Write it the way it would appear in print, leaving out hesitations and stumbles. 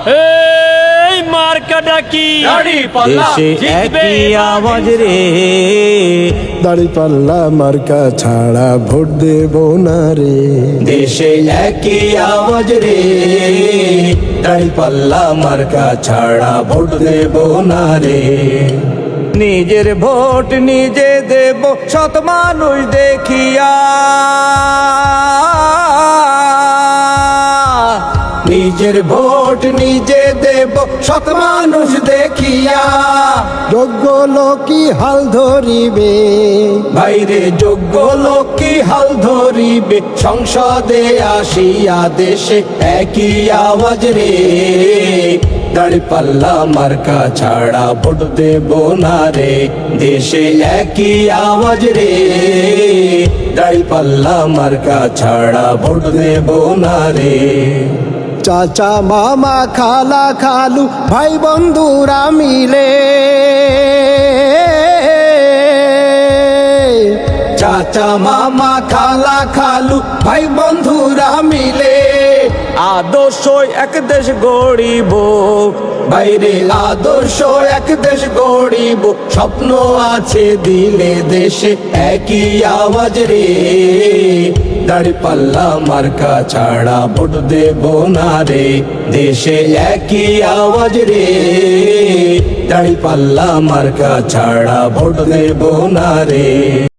এই মার্কাটা কি দেশে একই আওয়াজ রে, দাঁড়িপাল্লা মার্কা ছাড়া ভোট দেব না রে। দেশে একই আওয়াজ রে, দাঁড়িপাল্লা মার্কা ছাড়া ভোট দেব না রে। নিজের ভোট নিজে দেব সৎ মানুষ দেখিয়া, নিজের ভোট নিজে দেব সৎ মানুষ দেখিয়া। যোগ্য লোকই হাল ধরিবে, বাইরে যোগ্য লোক কি হাল ধরিবে, সংসদে আসিয়া দেশে একই আওয়াজ রে, দাঁড়িপাল্লা মার্কা ছাড়া ভোট দেব না রে। দেশে একই আওয়াজ রে, দাঁড়িপাল্লা মার্কা ছাড়া ভোট দেব না রে। চাচা মামা খালা খালু ভাই বন্ধুরা মিলে, চাচা মামা খালা খালু ভাই বন্ধুরা মিলে, আদর্শ এক দেশ গড়িব, বাইরে আদর্শ এক দেশ গড়িব। স্বপ্ন আছে দিলে দেশে একই আওয়াজ রে, দাঁড়িপাল্লা মার্কা ছাড়া ভোট দেব না রে। দেশে একই আওয়াজ রে, দাঁড়িপাল্লা মার্কা ছাড়া ভোট দেব না রে।